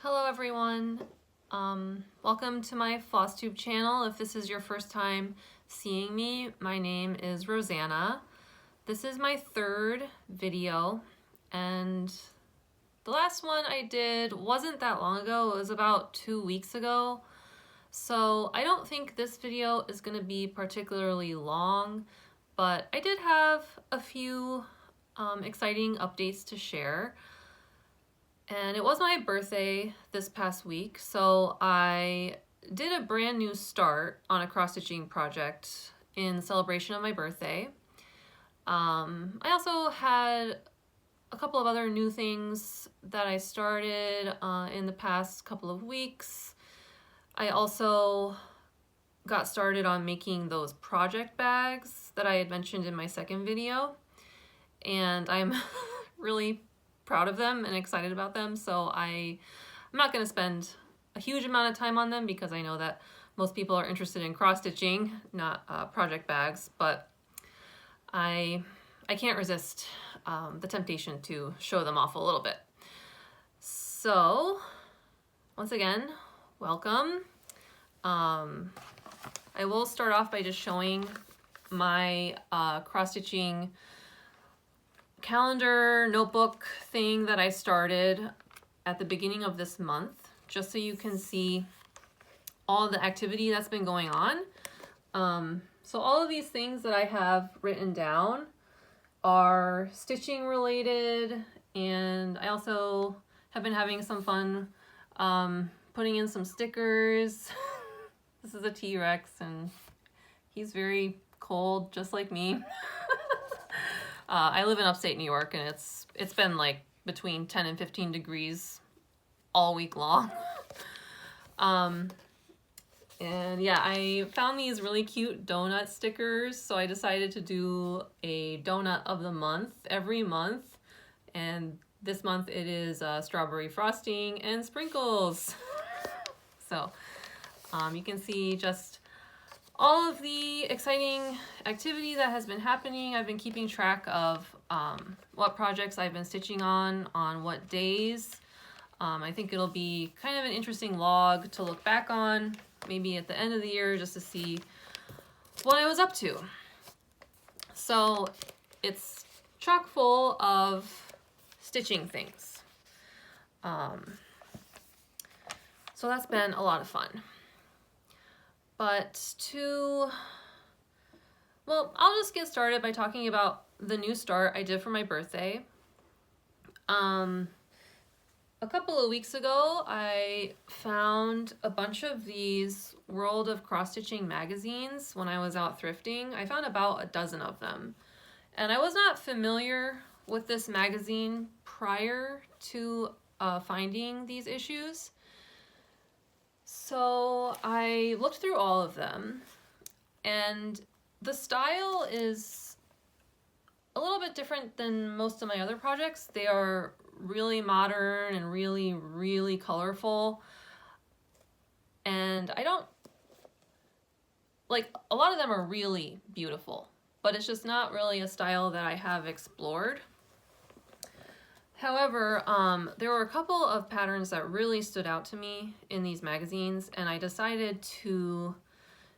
Hello everyone, welcome to my Flosstube channel. If this is your first time seeing me, my name is Rosanna. This is my third video, and the last one I did wasn't that long ago. It was about 2 weeks ago. So I don't think this video is going to be particularly long, but I did have a few exciting updates to share. And it was my birthday this past week, so I did a brand new start on a cross-stitching project in celebration of my birthday. I also had a couple of other new things that I started in the past couple of weeks. I also got started on making those project bags that I had mentioned in my second video, and I'm really proud of them and excited about them, so I'm not going to spend a huge amount of time on them because I know that most people are interested in cross-stitching, not project bags, but I can't resist the temptation to show them off a little bit. So once again, welcome. I will start off by just showing my cross-stitching calendar notebook thing that I started at the beginning of this month, just so you can see all the activity that's been going on. So all of these things that I have written down are stitching related, and I also have been having some fun putting in some stickers. This is a T-Rex and he's cold, just like me. I live in upstate New York, and it's been like between 10 and 15 degrees all week long. And yeah, I found these really cute donut stickers, so I decided to do a donut of the month every month, and this month it is strawberry frosting and sprinkles. So you can see just all of the exciting activity that has been happening. I've been keeping track of what projects I've been stitching on what days. I think it'll be kind of an interesting log to look back on, maybe at the end of the year, just to see what I was up to. So it's chock full of stitching things. So that's been a lot of fun. But I'll just get started by talking about the new start I did for my birthday. A couple of weeks ago, I found a bunch of these World of Cross-Stitching magazines when I was out thrifting. I found about a dozen of them. And I was not familiar with this magazine prior to finding these issues. So I looked through all of them, and the style is a little bit different than most of my other projects. They are really modern and really, really colorful. And I don't, like, a lot of them are really beautiful, but it's just not really a style that I have explored. However, there were a couple of patterns that really stood out to me in these magazines, and I decided to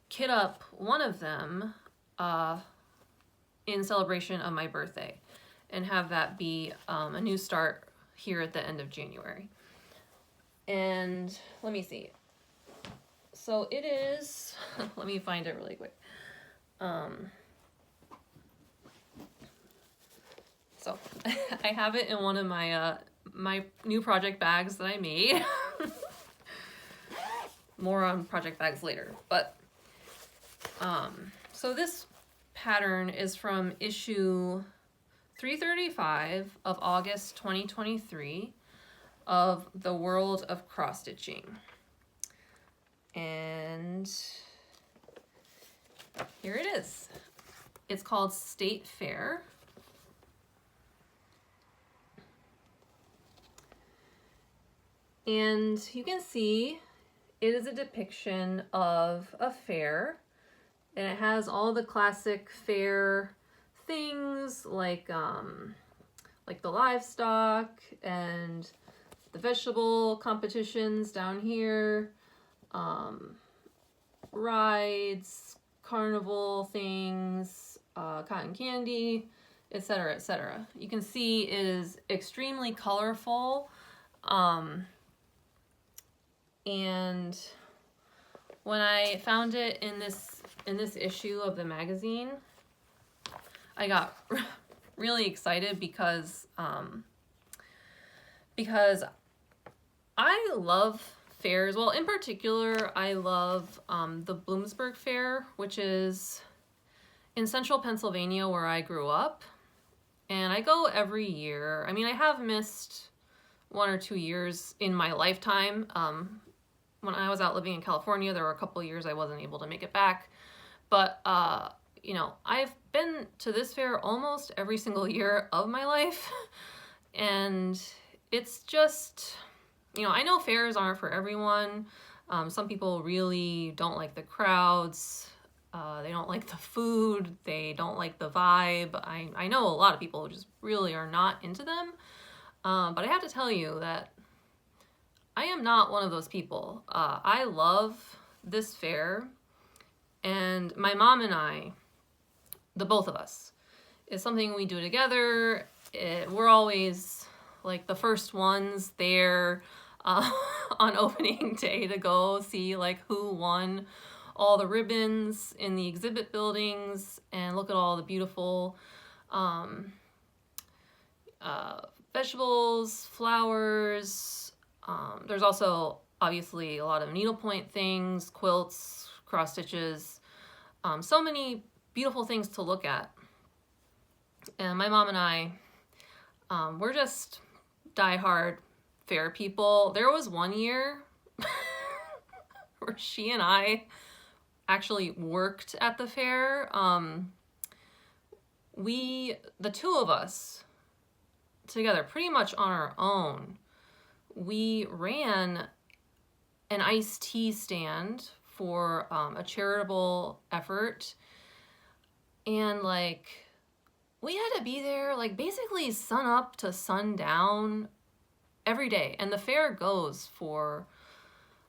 kit up one of them in celebration of my birthday and have that be a new start here at the end of January. And let me see. So it is, let me find it really quick. So I have it in one of my my new project bags that I made. More on project bags later, but so this pattern is from issue 335 of August 2023 of the World of Cross-Stitching. And here it is. It's called State Fair. And you can see it is a depiction of a fair, and it has all the classic fair things like the livestock and the vegetable competitions down here, rides, carnival things, cotton candy, etc., etc. You can see it is extremely colorful, and when I found it in this issue of the magazine, I got really excited because I love fairs. Well, in particular, I love the Bloomsburg Fair, which is in central Pennsylvania where I grew up. And I go every year. I mean, I have missed 1 or 2 years in my lifetime. When I was out living in California, there were a couple of years I wasn't able to make it back. But, you know, I've been to this fair almost every single year of my life. And it's just, you know, I know fairs aren't for everyone. Some people really don't like the crowds. They don't like the food. They don't like the vibe. I know a lot of people who just really are not into them. But I have to tell you that I am not one of those people. I love this fair, and my mom and I, the both of us, is something we do together. We're always like the first ones there on opening day to go see like who won all the ribbons in the exhibit buildings and look at all the beautiful vegetables, flowers. There's also obviously a lot of needlepoint things, quilts, cross stitches, so many beautiful things to look at. And my mom and I, we're just diehard fair people. There was one year where she and I actually worked at the fair. The two of us together, pretty much on our own, we ran an iced tea stand for a charitable effort, and like we had to be there like basically sun up to sundown every day, and the fair goes for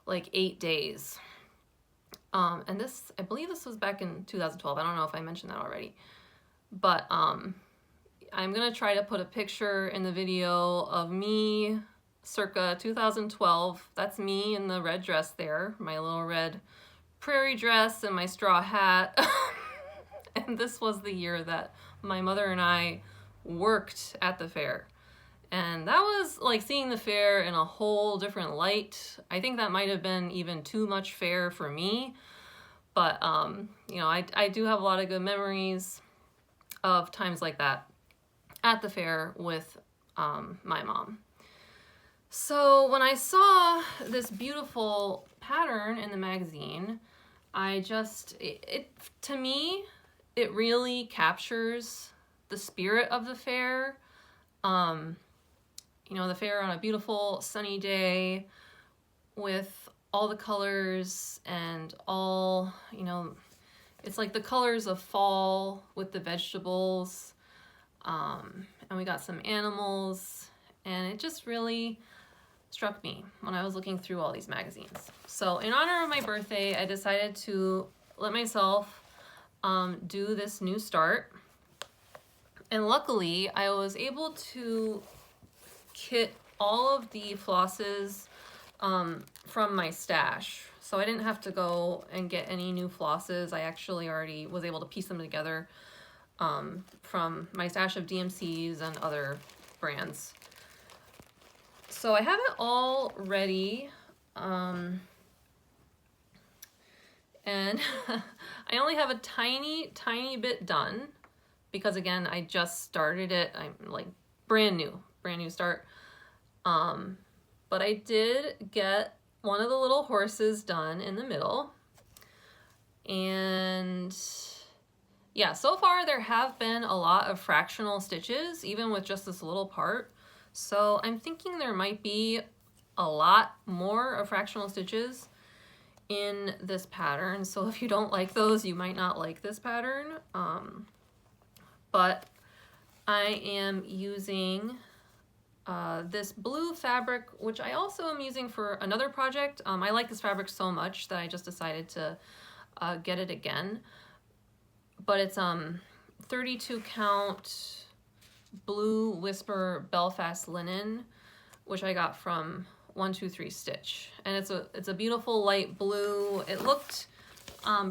like 8 days. And this, I believe this was back in 2012. I don't know if I mentioned that already, but I'm gonna try to put a picture in the video of me circa 2012. That's me in the red dress there, my little red prairie dress and my straw hat. And this was the year that my mother and I worked at the fair. And that was like seeing the fair in a whole different light. I think that might have been even too much fair for me. But, you know, I do have a lot of good memories of times like that at the fair with my mom. So when I saw this beautiful pattern in the magazine, I just, to me, it really captures the spirit of the fair. You know, the fair on a beautiful sunny day with all the colors and all, you know, it's like the colors of fall with the vegetables. And we got some animals, and it just really struck me when I was looking through all these magazines. So in honor of my birthday, I decided to let myself do this new start. And luckily, I was able to kit all of the flosses from my stash. So I didn't have to go and get any new flosses. I actually already was able to piece them together from my stash of DMCs and other brands. So I have it all ready, and I only have a tiny bit done because again, I just started it. I'm like brand new start. But I did get one of the little horses done in the middle, and yeah, so far there have been a lot of fractional stitches, even with just this little part. So I'm thinking there might be a lot more of fractional stitches in this pattern. So if you don't like those, you might not like this pattern. But I am using this blue fabric, which I also am using for another project. I like this fabric so much that I just decided to get it again. But it's 32 count blue Whisper Belfast linen, which I got from 123 Stitch, and it's a beautiful light blue. It looked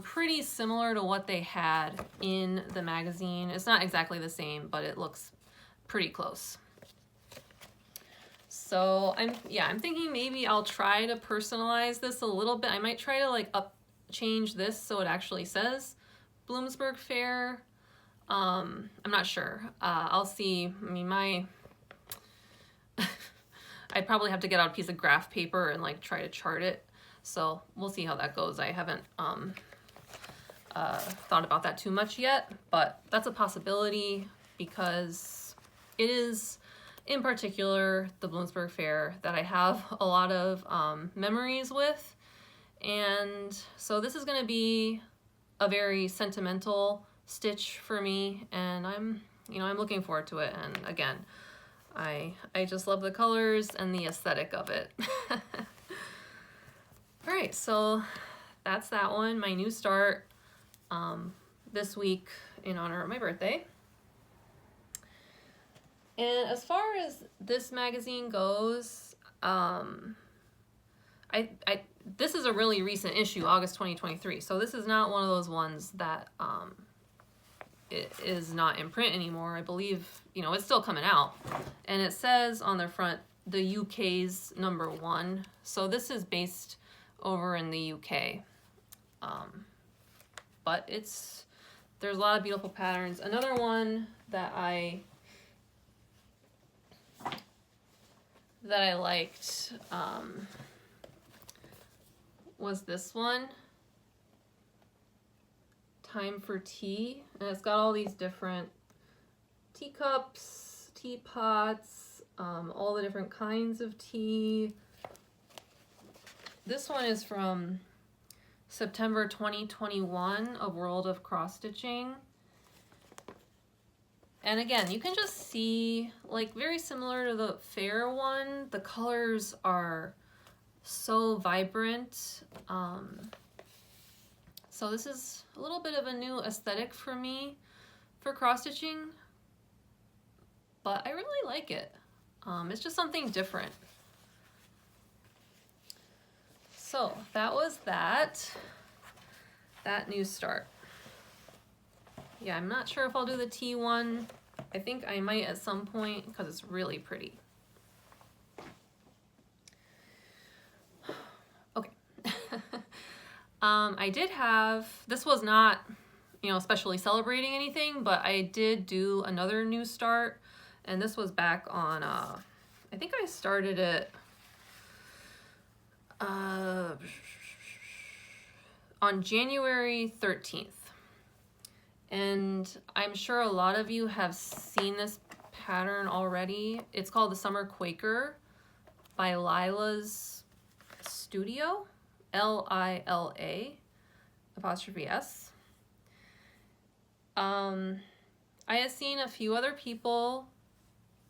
pretty similar to what they had in the magazine. It's not exactly the same, but it looks pretty close. So I'm thinking maybe I'll try to personalize this a little bit. I might try to like change this so it actually says Bloomsburg Fair. I'm not sure. I'll see. I mean, I'd probably have to get out a piece of graph paper and like try to chart it. So we'll see how that goes. I haven't thought about that too much yet, but that's a possibility because it is in particular the Bloomsburg Fair that I have a lot of memories with. And so this is going to be a very sentimental stitch for me, and I'm looking forward to it. And again, I just love the colors and the aesthetic of it. All right, so that's that one, my new start this week in honor of my birthday. And as far as this magazine goes, this is a really recent issue, August 2023. So this is not one of those ones that it is not in print anymore. I believe, it's still coming out. And it says on the front, the UK's #1. So this is based over in the UK. But there's a lot of beautiful patterns. Another one that I liked was this one, Time for Tea, and it's got all these different teacups, teapots, all the different kinds of tea. This one is from September 2021, A World of Cross Stitching. And again, you can just see, like, very similar to the fair one, the colors are so vibrant. So this is a little bit of a new aesthetic for me for cross stitching, but I really like it. It's just something different. So that was that new start. Yeah, I'm not sure if I'll do the tea one. I think I might at some point because it's really pretty. Okay. I did have, this was not, especially celebrating anything, but I did do another new start, and this was back on, I think I started it on January 13th. And I'm sure a lot of you have seen this pattern already. It's called the Summer Quaker by Lila's Studio, Lila''S. I had seen a few other people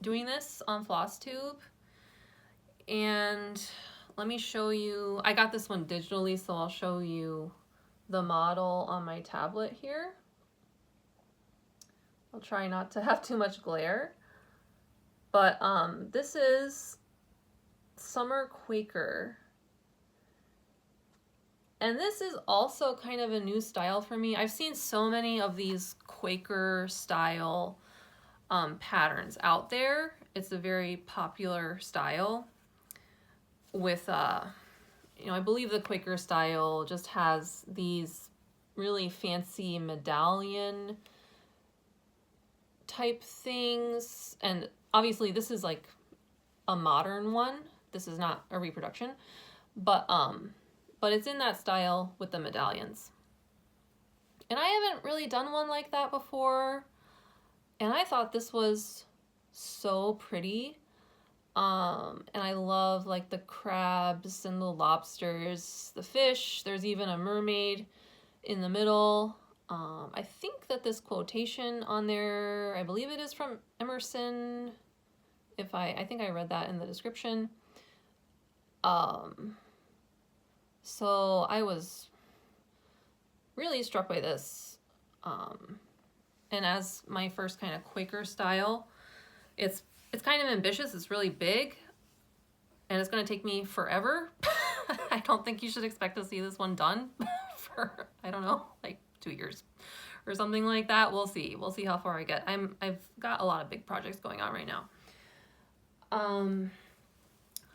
doing this on Flosstube, and let me show you. I got this one digitally, so I'll show you the model on my tablet here. I'll try not to have too much glare, but this is Summer Quaker. And this is also kind of a new style for me. I've seen so many of these Quaker style patterns out there. It's a very popular style with, I believe the Quaker style just has these really fancy medallion type things. And obviously this is like a modern one. This is not a reproduction, but it's in that style with the medallions. And I haven't really done one like that before, and I thought this was so pretty. And I love like the crabs and the lobsters, the fish. There's even a mermaid in the middle. I think that this quotation on there, I believe it is from Emerson I think I read that in the description. So I was really struck by this. And as my first kind of Quaker style, it's kind of ambitious. It's really big, and it's going to take me forever. I don't think you should expect to see this one done for, I don't know, like 2 years or something like that. We'll see. We'll see how far I get. I've got a lot of big projects going on right now.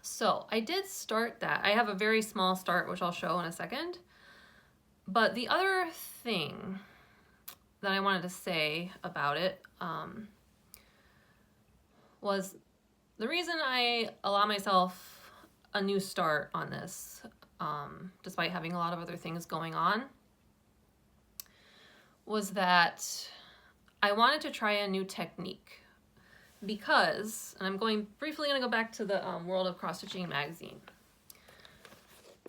So I did start that. I have a very small start, which I'll show in a second. But the other thing that I wanted to say about it was the reason I allow myself a new start on this, despite having a lot of other things going on, was that I wanted to try a new technique because, and I'm briefly going to go back to the World of Cross Stitching magazine.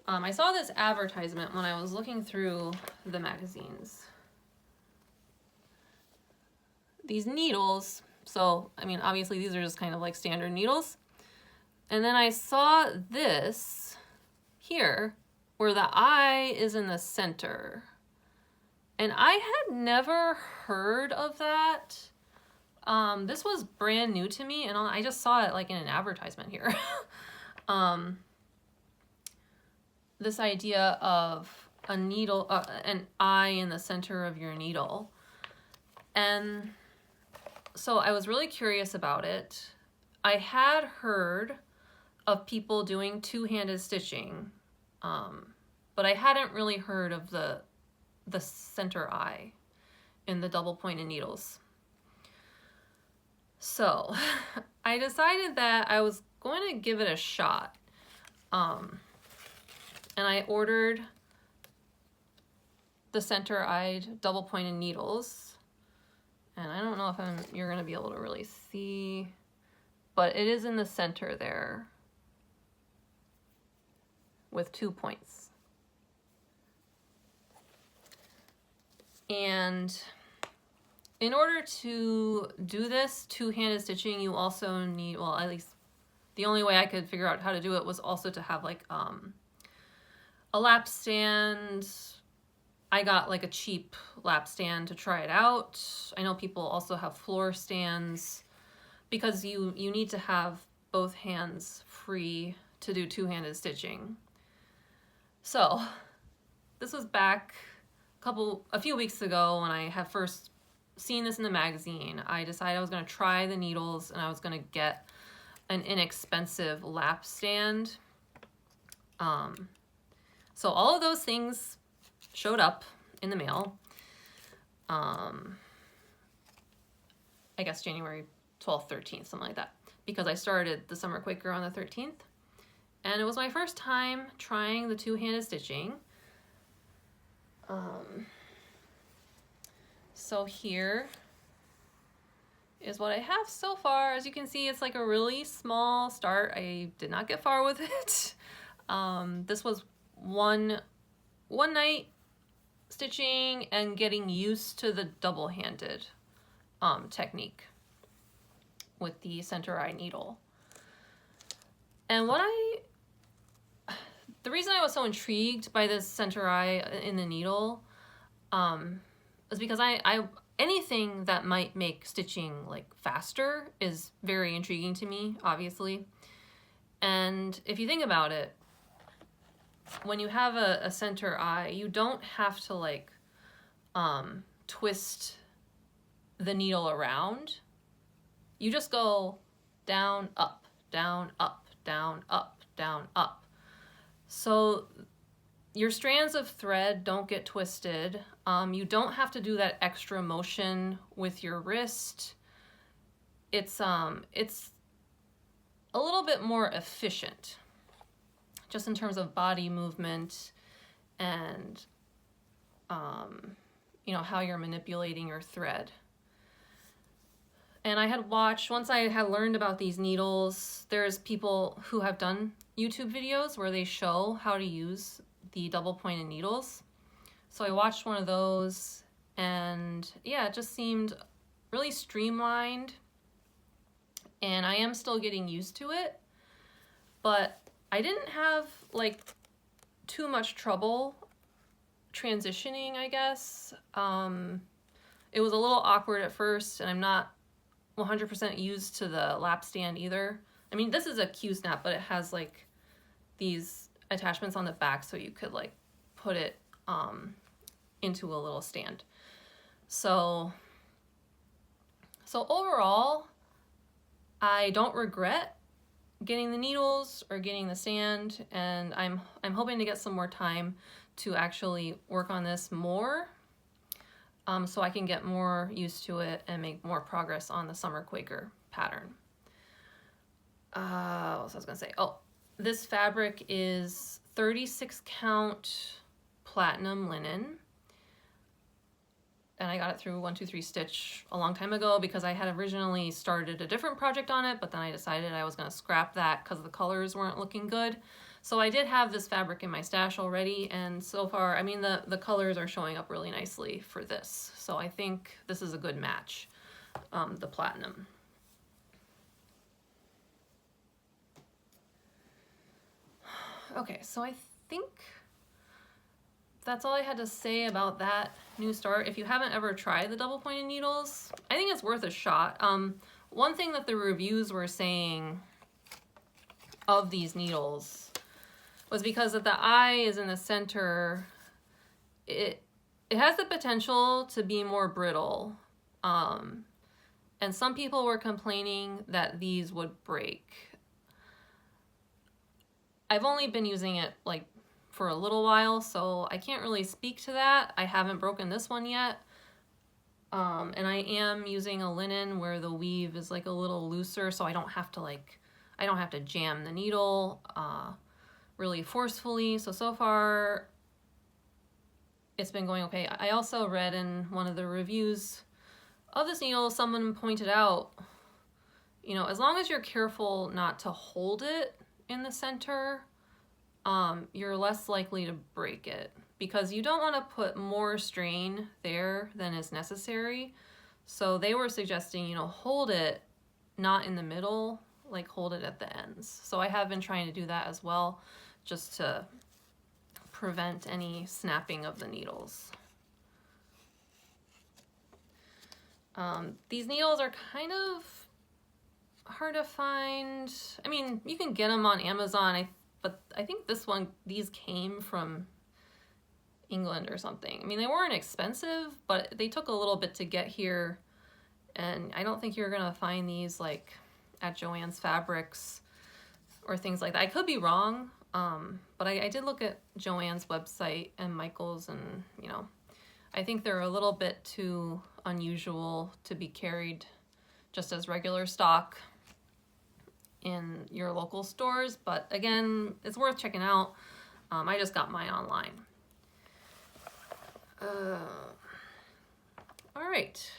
I saw this advertisement when I was looking through the magazines. These needles, so, I mean, obviously these are just kind of like standard needles. And then I saw this here, where the eye is in the center. And I had never heard of that. This was brand new to me, and I just saw it like in an advertisement here. This idea of a needle, an eye in the center of your needle. And so I was really curious about it. I had heard of people doing two-handed stitching, but I hadn't really heard of the center eye in the double-pointed needles. So I decided that I was going to give it a shot. And I ordered the center-eyed double-pointed needles. And I don't know if you're going to be able to really see, but it is in the center there with 2 points. And in order to do this two-handed stitching, you also need, well, at least the only way I could figure out how to do it was also to have like a lap stand. I got like a cheap lap stand to try it out. I know people also have floor stands because you need to have both hands free to do two-handed stitching. So this was back a few weeks ago when I had first seen this in the magazine. I decided I was going to try the needles and I was going to get an inexpensive lap stand. So all of those things showed up in the mail. I guess January 12th, 13th, something like that, because I started the Summer Quaker on the 13th. And it was my first time trying the two-handed stitching. So here is what I have so far. As you can see, it's like a really small start. I did not get far with it. This was one night stitching and getting used to the double-handed technique with the center eye needle. And the reason I was so intrigued by this center eye in the needle is because anything that might make stitching like faster is very intriguing to me, obviously. And if you think about it, when you have a center eye, you don't have to like twist the needle around. You just go down, up, down, up, down, up, down, up. So your strands of thread don't get twisted. You don't have to do that extra motion with your wrist. It's a little bit more efficient, just in terms of body movement and you know, how you're manipulating your thread. And I had watched, once I had learned about these needles, there's people who have done YouTube videos where they show how to use the double pointed needles. So I watched one of those, and yeah, it just seemed really streamlined and I am still getting used to it, but I didn't have like too much trouble transitioning, I guess. It was a little awkward at first, and I'm not 100% used to the lap stand either. I mean, this is a Q-snap, but it has like these attachments on the back so you could like put it into a little stand. So overall, I don't regret getting the needles or getting the sand, and I'm hoping to get some more time to actually work on this more, so I can get more used to it and make more progress on the summer Quaker pattern. What else I was gonna say? Oh, this fabric is 36 count platinum linen, and I got it through 1-2-3 Stitch a long time ago because I had originally started a different project on it, but then I decided I was gonna scrap that because the colors weren't looking good. So I did have this fabric in my stash already, and so far, I mean, the colors are showing up really nicely for this. So I think this is a good match, the platinum. Okay, so I think that's all I had to say about that new start. If you haven't ever tried the double pointed needles, I think it's worth a shot. One thing that the reviews were saying of these needles was because that the eye is in the center, it has the potential to be more brittle. And some people were complaining that these would break. I've only been using it like for a little while, so I can't really speak to that. I haven't broken this one yet. And I am using a linen where the weave is like a little looser, so I don't have to jam the needle really forcefully. So far it's been going okay. I also read in one of the reviews of this needle, someone pointed out, you know, as long as you're careful not to hold it in the center, you're less likely to break it, because you don't want to put more strain there than is necessary. So they were suggesting, you know, hold it not in the middle, like hold it at the ends. So I have been trying to do that as well, just to prevent any snapping of the needles. These needles are kind of hard to find. I mean, you can get them on Amazon, but I think these came from England or something. I mean, they weren't expensive, but they took a little bit to get here, and I don't think you're gonna find these like at Joann's Fabrics or things like that. I could be wrong, but I did look at Joann's website and Michael's, and you know, I think they're a little bit too unusual to be carried just as regular stock in your local stores, but again, it's worth checking out. I just got mine online. All right.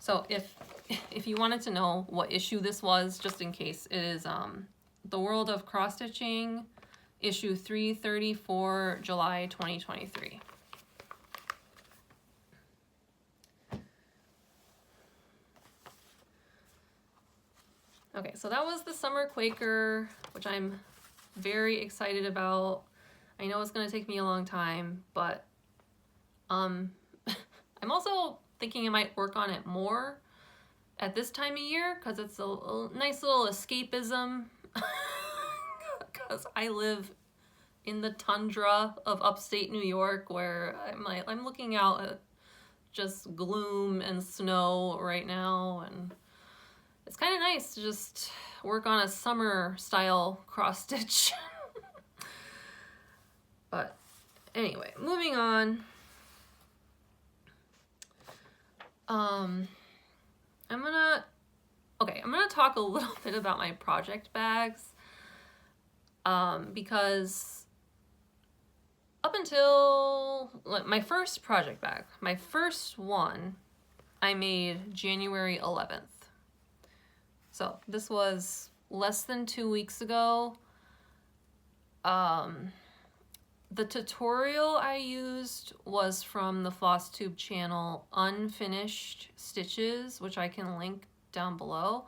So if you wanted to know what issue this was, just in case, it is The World of Cross Stitching, issue 334, July 2023. Okay, so that was the summer Quaker, which I'm very excited about. I know it's gonna take me a long time, but I'm also thinking I might work on it more at this time of year, because it's a nice little escapism, because I live in the tundra of upstate New York, where I'm looking out at just gloom and snow right now, and it's kind of nice to just work on a summer style cross stitch. But anyway, moving on. I'm gonna talk a little bit about my project bags, because up until my first project bag, my first one, I made January 11th. So this was less than 2 weeks ago. The tutorial I used was from the Flosstube channel Unfinished Stitches, which I can link down below.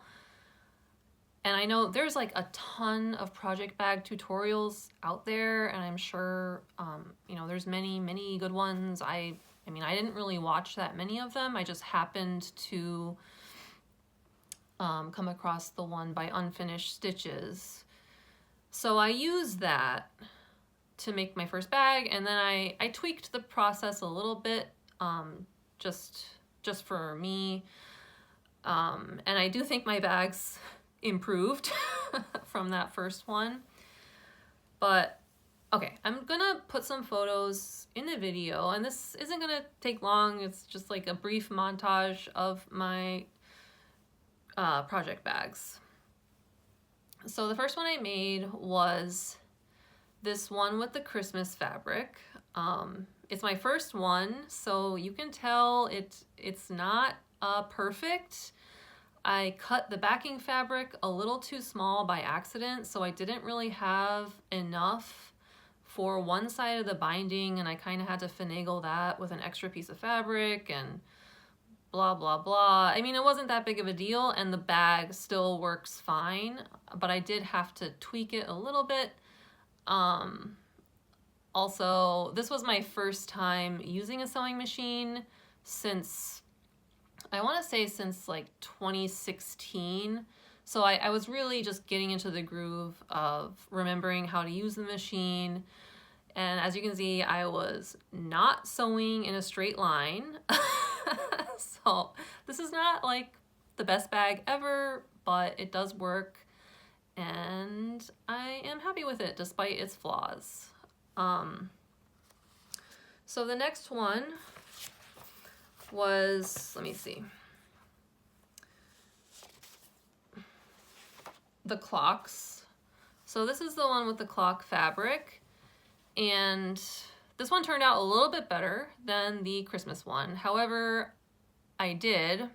And I know there's like a ton of project bag tutorials out there, and I'm sure, you know, there's many good ones. I mean, I didn't really watch that many of them. I just happened to come across the one by Unfinished Stitches. So I used that to make my first bag, and then I tweaked the process a little bit, just for me. And I do think my bags improved from that first one. But okay, I'm gonna put some photos in the video, and this isn't gonna take long. It's just like a brief montage of my project bags. So the first one I made was this one with the Christmas fabric. It's my first one, so you can tell it's not perfect. I cut the backing fabric a little too small by accident, so I didn't really have enough for one side of the binding, and I kind of had to finagle that with an extra piece of fabric and blah blah blah. I mean, it wasn't that big of a deal, and the bag still works fine, but I did have to tweak it a little bit. Also, this was my first time using a sewing machine since, I want to say since like 2016. So I was really just getting into the groove of remembering how to use the machine. And as you can see, I was not sewing in a straight line. So this is not like the best bag ever, but it does work. And I am happy with it despite its flaws. So the next one was, let me see, the clocks. So this is the one with the clock fabric, and this one turned out a little bit better than the Christmas one. However, I did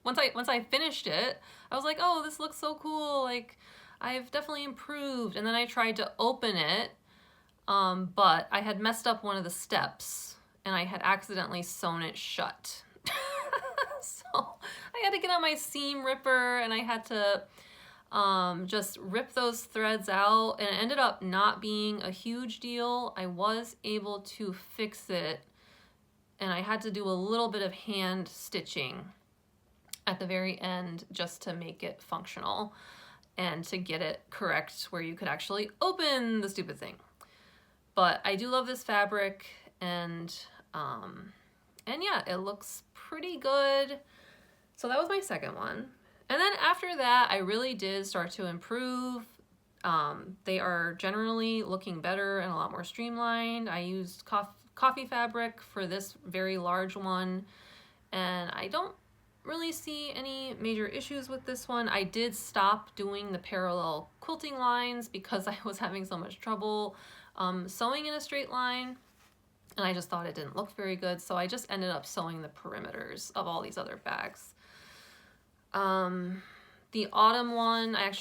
once I finished it, I was like, oh, this looks so cool, like I've definitely improved. And then I tried to open it, but I had messed up one of the steps and I had accidentally sewn it shut. So I had to get on my seam ripper and I had to just rip those threads out, and it ended up not being a huge deal. I was able to fix it, and I had to do a little bit of hand stitching at the very end just to make it functional and to get it correct where you could actually open the stupid thing. But I do love this fabric, and yeah, it looks pretty good. So that was my second one. And then after that, I really did start to improve. They are generally looking better and a lot more streamlined. I used coffee fabric for this very large one, and I don't really see any major issues with this one. I did stop doing the parallel quilting lines because I was having so much trouble sewing in a straight line, and I just thought it didn't look very good, so I just ended up sewing the perimeters of all these other bags. The autumn one, I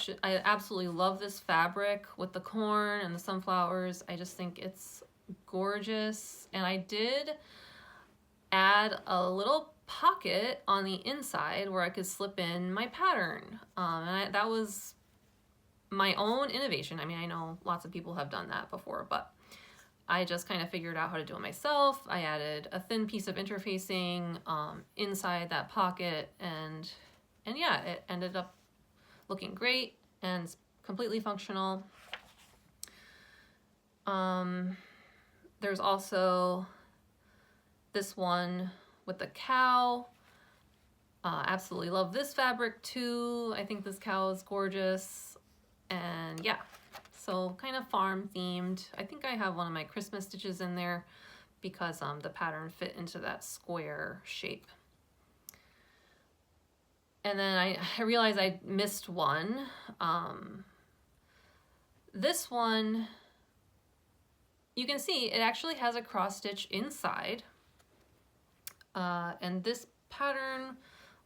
absolutely love this fabric with the corn and the sunflowers. I just think it's gorgeous, and I did add a little pocket on the inside where I could slip in my pattern, and that was my own innovation. I mean, I know lots of people have done that before, but I just kind of figured out how to do it myself. I added a thin piece of interfacing inside that pocket, and yeah, it ended up looking great and completely functional. There's also this one with the cow. Absolutely love this fabric too. I think this cow is gorgeous. And yeah, so kind of farm themed. I think I have one of my Christmas stitches in there because the pattern fit into that square shape. And then I realized I missed one. This one, you can see it actually has a cross stitch inside. And this pattern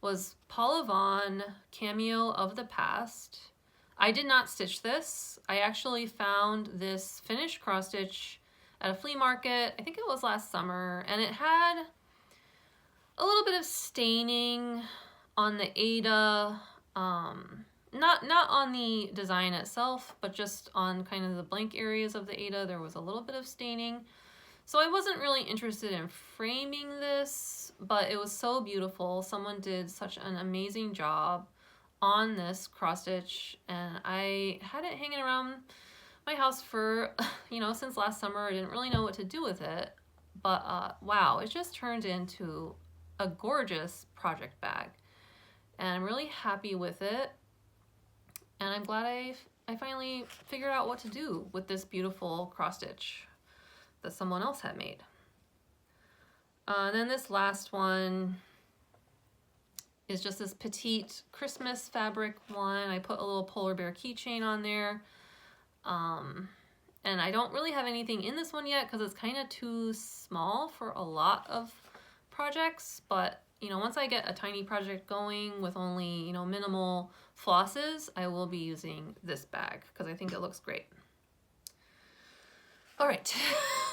was Paula Vaughn Cameo of the Past. I did not stitch this. I actually found this finished cross stitch at a flea market. I think it was last summer, and it had a little bit of staining on the Ada, not on the design itself, but just on kind of the blank areas of the Ada, there was a little bit of staining. So I wasn't really interested in framing this, but it was so beautiful. Someone did such an amazing job on this cross stitch, and I had it hanging around my house for, you know, since last summer. I didn't really know what to do with it, but wow, it just turned into a gorgeous project bag, and I'm really happy with it, and I'm glad I finally figured out what to do with this beautiful cross stitch that someone else had made. Then this last one is just this petite Christmas fabric one. I put a little polar bear keychain on there. And I don't really have anything in this one yet because it's kind of too small for a lot of projects. But, you know, once I get a tiny project going with only, you know, minimal flosses, I will be using this bag because I think it looks great. All right,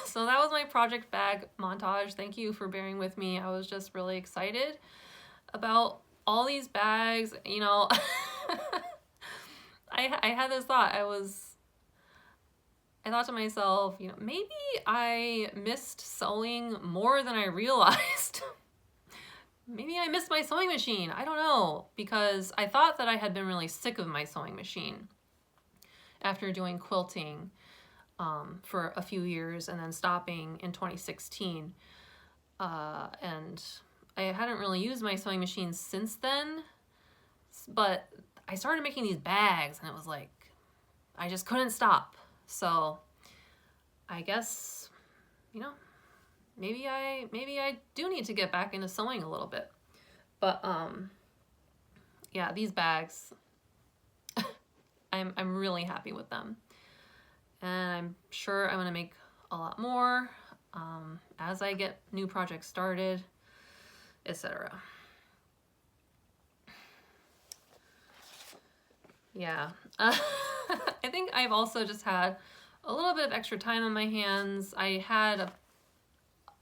so that was my project bag montage. Thank you for bearing with me. I was just really excited about all these bags. You know, I had this thought. I thought to myself, you know, maybe I missed sewing more than I realized. Maybe I missed my sewing machine. I don't know, because I thought that I had been really sick of my sewing machine after doing quilting for a few years and then stopping in 2016. And I hadn't really used my sewing machine since then, but I started making these bags and it was like, I just couldn't stop. So I guess, you know, maybe I do need to get back into sewing a little bit. But yeah, these bags, I'm really happy with them. And I'm sure I'm gonna make a lot more as I get new projects started, etc. Yeah, I think I've also just had a little bit of extra time on my hands. I had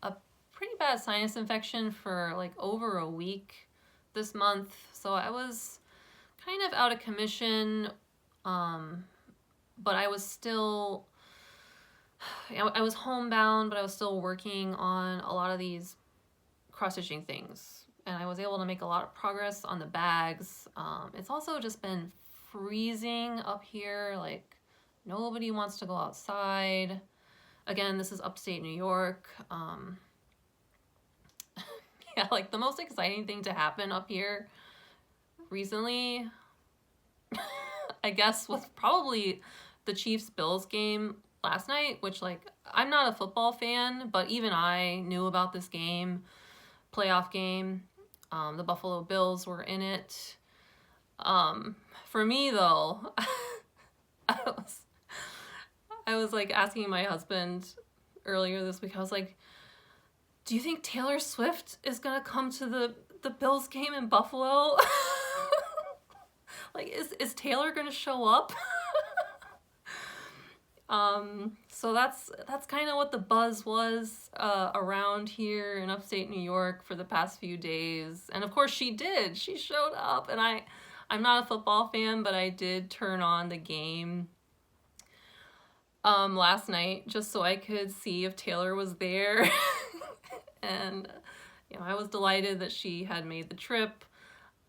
a pretty bad sinus infection for like over a week this month, so I was kind of out of commission, but I was still, I was homebound, but I was still working on a lot of these cross-stitching things, and I was able to make a lot of progress on the bags. It's also just been freezing up here, like nobody wants to go outside. Again, this is upstate New York. Yeah, like the most exciting thing to happen up here recently, I guess, was probably the Chiefs-Bills game last night, which, like, I'm not a football fan, but even I knew about this game, playoff game. The Buffalo Bills were in it. For me, though, I was like asking my husband earlier this week, I was like, do you think Taylor Swift is gonna come to the Bills game in Buffalo? Like, is Taylor gonna show up? So that's kind of what the buzz was around here in upstate New York for the past few days. And of course she did. She showed up, and I'm not a football fan, but I did turn on the game last night just so I could see if Taylor was there. And you know, I was delighted that she had made the trip.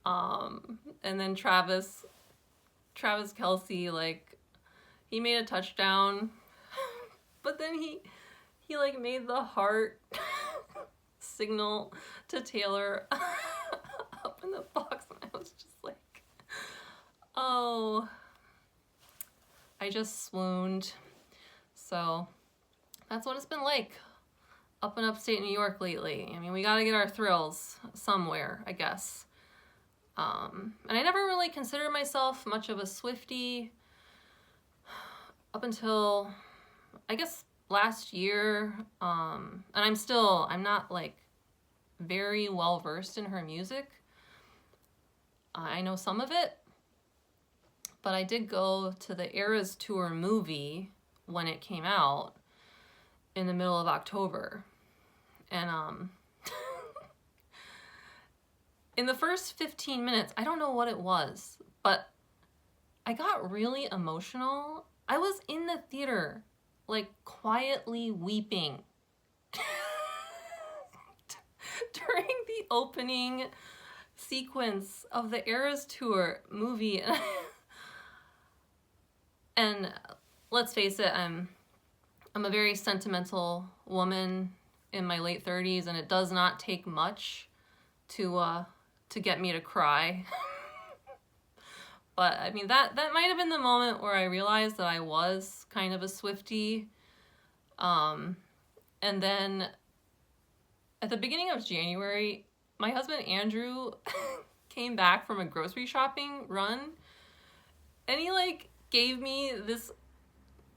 And then Travis Kelce, like, he made a touchdown, but then he like made the heart signal to Taylor up in the box, and I was just like, oh, I just swooned. So that's what it's been like up in upstate New York lately. I mean, we gotta get our thrills somewhere, I guess. And I never really considered myself much of a Swiftie up until, I guess, last year. And I'm not like very well versed in her music. I know some of it, but I did go to the Eras Tour movie when it came out in the middle of October. And in the first 15 minutes, I don't know what it was, but I got really emotional. I was in the theater, like quietly weeping during the opening sequence of the Eras Tour movie. And let's face it, I'm a very sentimental woman in my late 30s, and it does not take much to get me to cry. But I mean, that might have been the moment where I realized that I was kind of a Swiftie. And then at the beginning of January, my husband Andrew came back from a grocery shopping run, and he like gave me this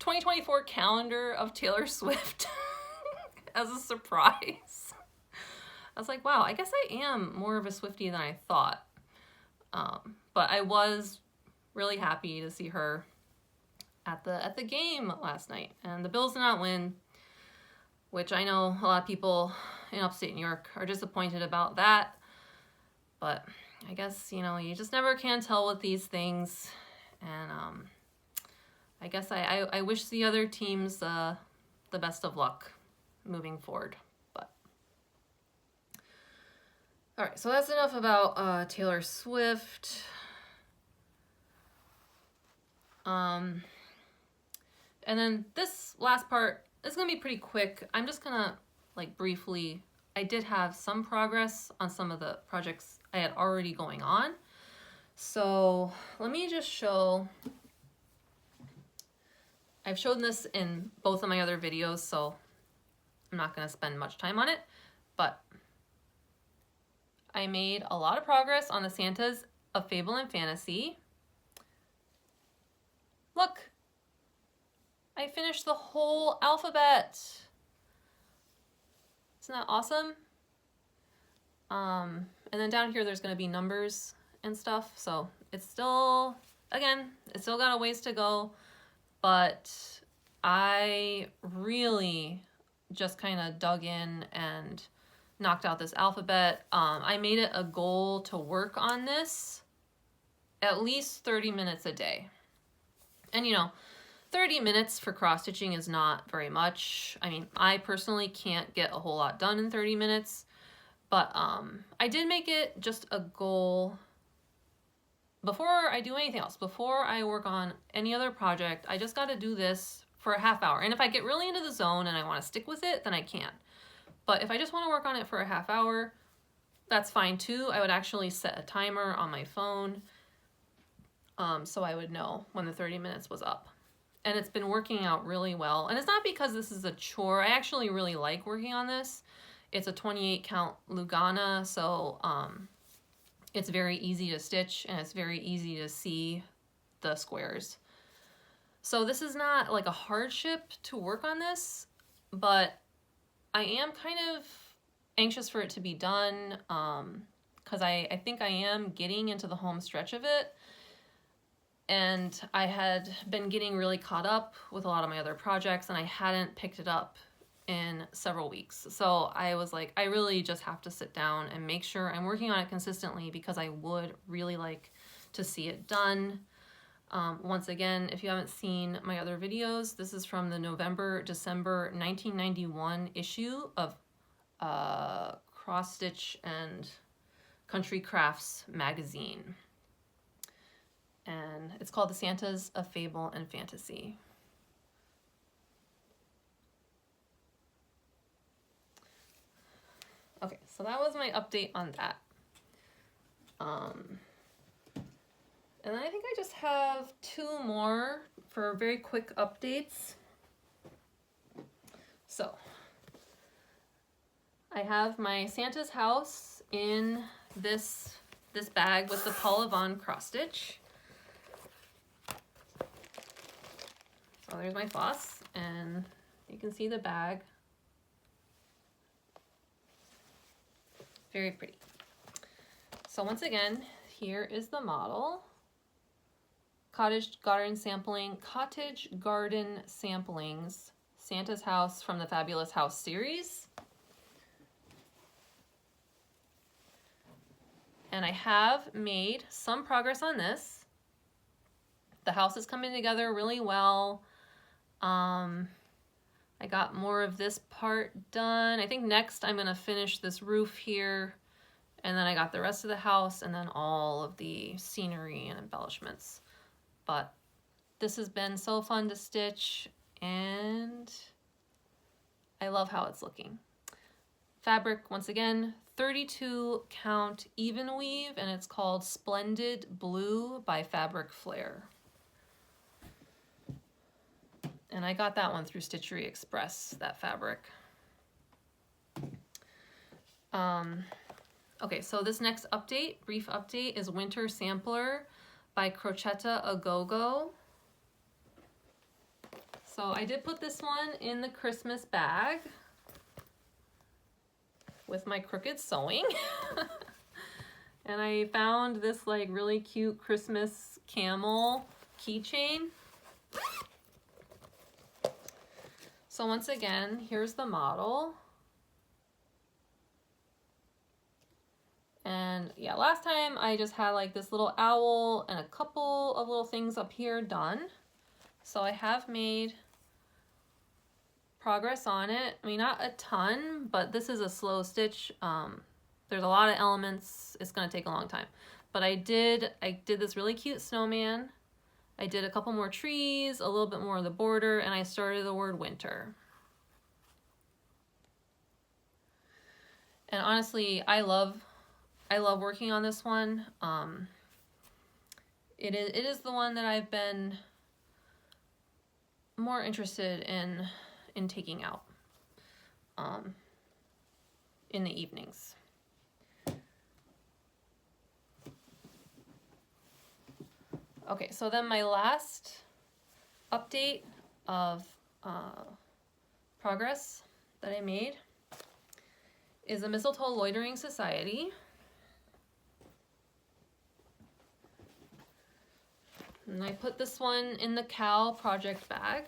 2024 calendar of Taylor Swift as a surprise. I was like, wow, I guess I am more of a Swiftie than I thought. But I was really happy to see her at the game last night. And the Bills did not win, which I know a lot of people in upstate New York are disappointed about that. But I guess, you know, you just never can tell with these things. And I guess I wish the other teams the best of luck moving forward. But all right, so that's enough about Taylor Swift. And then this last part is gonna be pretty quick. I'm just gonna like briefly, I did have some progress on some of the projects I had already going on. So let me just show, I've shown this in both of my other videos, so I'm not gonna spend much time on it, but I made a lot of progress on the Santas of Fable and Fantasy. Look, I finished the whole alphabet. Isn't that awesome? And then down here, there's gonna be numbers and stuff. So it's still, again, it's still got a ways to go, but I really just kind of dug in and knocked out this alphabet. I made it a goal to work on this at least 30 minutes a day. And you know, 30 minutes for cross stitching is not very much. I mean, I personally can't get a whole lot done in 30 minutes, but I did make it just a goal before I do anything else, before I work on any other project. I just got to do this for a half hour. And if I get really into the zone and I want to stick with it, then I can. But if I just want to work on it for a half hour, that's fine too. I would actually set a timer on my phone, so I would know when the 30 minutes was up. And it's been working out really well. And it's not because this is a chore. I actually really like working on this. It's a 28 count Lugana, so it's very easy to stitch and it's very easy to see the squares. So this is not like a hardship to work on this, but I am kind of anxious for it to be done because I think I am getting into the home stretch of it. And I had been getting really caught up with a lot of my other projects and I hadn't picked it up in several weeks. So I was like, I really just have to sit down and make sure I'm working on it consistently because I would really like to see it done. Once again, if you haven't seen my other videos, this is from the November-December 1991 issue of Cross Stitch and Country Crafts magazine. And it's called The Santas of Fable and Fantasy. Okay, so that was my update on that. And then I think I just have two more for very quick updates. So I have my Santa's house in this bag with the Paula Vaughn cross stitch. So there's my floss, and you can see the bag. Very pretty. So once again, here is the model. Cottage Garden Samplings, Santa's House from the Fabulous House series. And I have made some progress on this. The house is coming together really well. I got more of this part done. I think next I'm gonna finish this roof here, and then I got the rest of the house and then all of the scenery and embellishments. But this has been so fun to stitch, and I love how it's looking. Fabric, once again, 32 count even weave, and it's called Splendid Blue by Fabric Flare. And I got that one through Stitchery Express, that fabric. Okay, so this next update, brief update, is Winter Sampler by Crocette a Gogo. So I did put this one in the Christmas bag with my crooked sewing. And I found this like really cute Christmas camel keychain. So once again, here's the model. And yeah, last time I just had like this little owl and a couple of little things up here done. So I have made progress on it. I mean, not a ton, but this is a slow stitch. There's a lot of elements. It's gonna take a long time. But I did this really cute snowman. I did a couple more trees, a little bit more of the border, and I started the word winter. And honestly, I love working on this one. It is the one that I've been more interested in taking out in the evenings. Okay, so then my last update of progress that I made is the Mistletoe Loitering Society. And I put this one in the cow project bag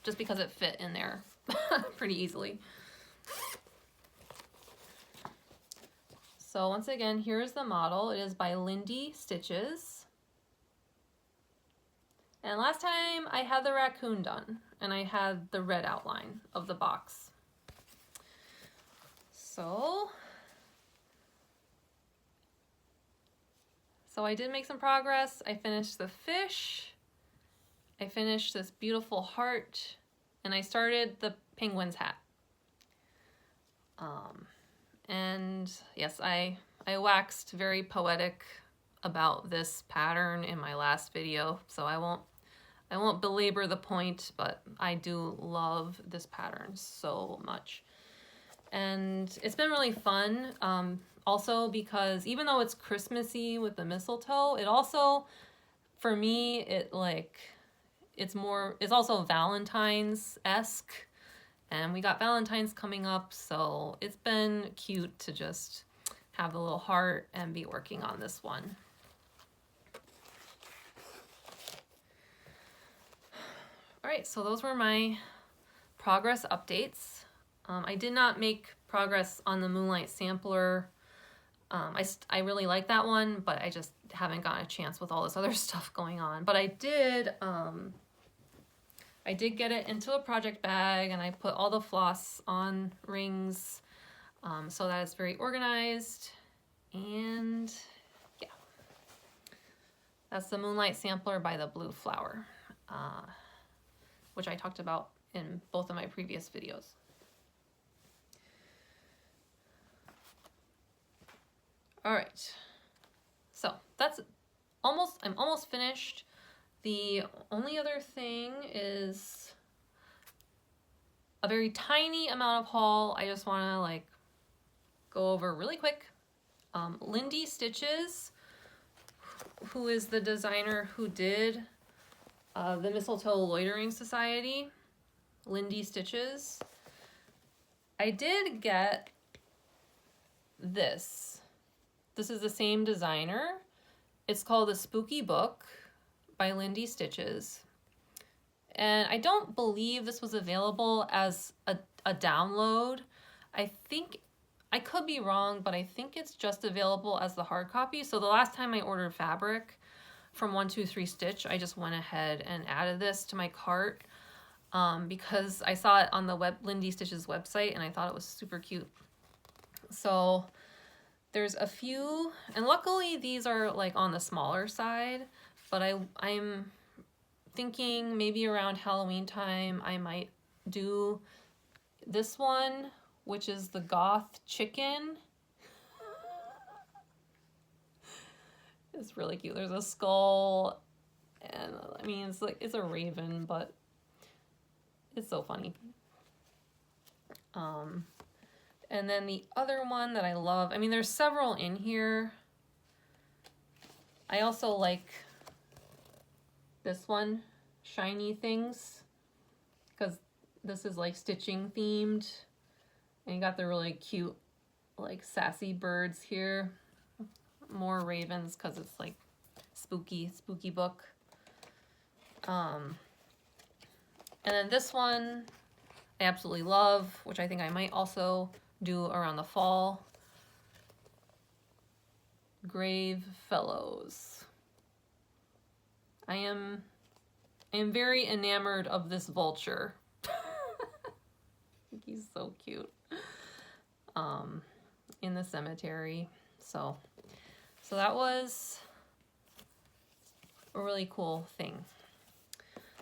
just because it fit in there pretty easily. So once again, here's the model. It is by Lindy Stitches. And last time I had the raccoon done, and I had the red outline of the box. So I did make some progress. I finished the fish. I finished this beautiful heart, and I started the penguin's hat. And yes, I waxed very poetic about this pattern in my last video, so I won't belabor the point, but I do love this pattern so much. And it's been really fun, also because even though it's Christmassy with the mistletoe, it also, for me, it's also Valentine's-esque, and we got Valentine's coming up, so it's been cute to just have the little heart and be working on this one. All right, so those were my progress updates. I did not make progress on the Moonlight Sampler. I really like that one, but I just haven't gotten a chance with all this other stuff going on. But I did get it into a project bag, and I put all the floss on rings so that it's very organized. And yeah, that's the Moonlight Sampler by the Blue Flower, which I talked about in both of my previous videos. All right, so I'm almost finished. The only other thing is a very tiny amount of haul I just want to like go over really quick. Lindy Stitches, who is the designer who did the Mistletoe Loitering Society, Lindy Stitches. I did get this. This is the same designer. It's called The Spooky Book by Lindy Stitches. And I don't believe this was available as a download. I think I could be wrong, but I think it's just available as the hard copy. So the last time I ordered fabric from 123 Stitch, I just went ahead and added this to my cart because I saw it on the Lindy Stitch's website and I thought it was super cute. So there's a few, and luckily these are like on the smaller side, but I'm thinking maybe around Halloween time I might do this one, which is the Goth Chicken. It's really cute. There's a skull, and I mean, it's like, it's a raven, but it's so funny. And then the other one that I love, I mean, there's several in here. I also like this one, Shiny Things, because this is like stitching themed. And you got the really cute, like sassy birds here. More ravens because it's like spooky book. And then this one I absolutely love, which I think I might also do around the fall. Grave Fellows. I am very enamored of this vulture. He's so cute. In the cemetery. So that was a really cool thing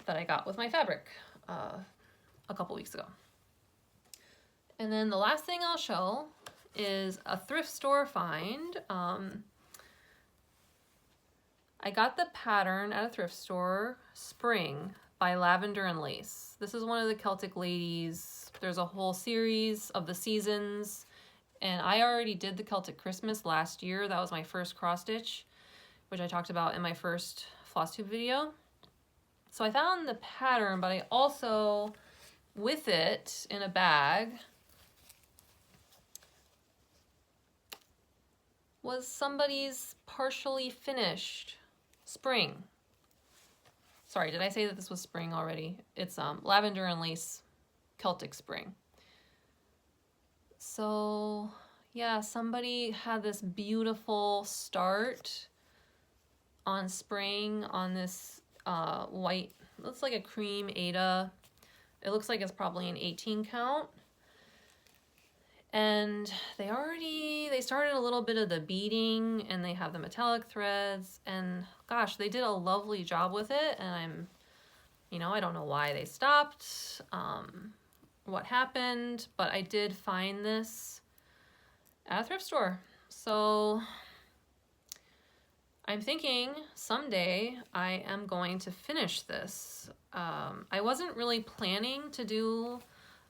that I got with my fabric a couple weeks ago. And then the last thing I'll show is a thrift store find. I got the pattern at a thrift store, Spring by Lavender and Lace. This is one of the Celtic ladies. There's a whole series of the seasons, and I already did the Celtic Christmas last year. That was my first cross stitch, which I talked about in my first Flosstube video. So I found the pattern, but I also, with it in a bag, was somebody's partially finished Spring. Sorry, did I say that this was Spring already? It's Lavender and Lace Celtic Spring. So yeah, somebody had this beautiful start on Spring on this white, looks like a cream Ada. It looks like it's probably an 18 count. And they started a little bit of the beading, and they have the metallic threads, and gosh, they did a lovely job with it. And I don't know why they stopped, what happened, but I did find this at a thrift store. So I'm thinking someday I am going to finish this. I wasn't really planning to do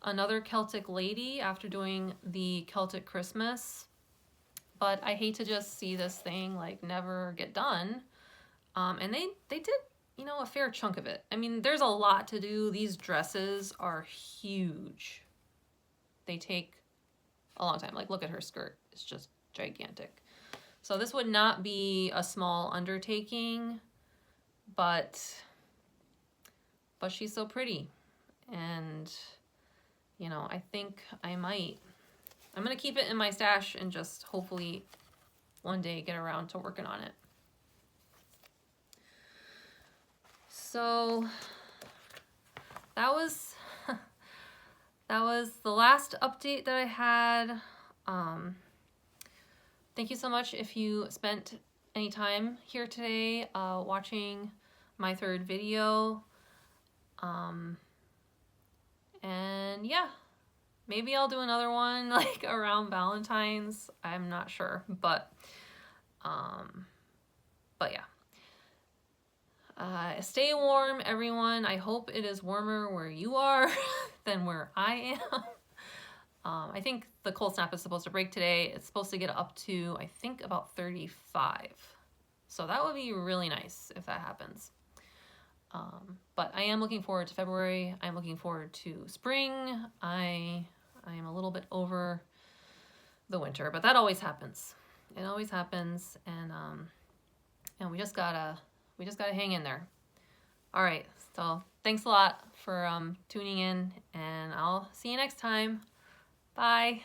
another Celtic lady after doing the Celtic Christmas, but I hate to just see this thing like never get done. And they did, a fair chunk of it. I mean, there's a lot to do. These dresses are huge. They take a long time. Like, look at her skirt. It's just gigantic. So this would not be a small undertaking, but she's so pretty. And I think I'm gonna keep it in my stash and just hopefully one day get around to working on it. So that was the last update that I had. Thank you so much if you spent any time here today watching my third video. And yeah, maybe I'll do another one like around Valentine's. I'm not sure, but yeah. Stay warm, everyone. I hope it is warmer where you are than where I am. I think the cold snap is supposed to break today. It's supposed to get up to, I think, about 35. So that would be really nice if that happens. But I am looking forward to February. I'm looking forward to spring. I am a little bit over the winter, but that always happens. It always happens, and we just gotta hang in there. All right, so thanks a lot for tuning in, and I'll see you next time. Bye.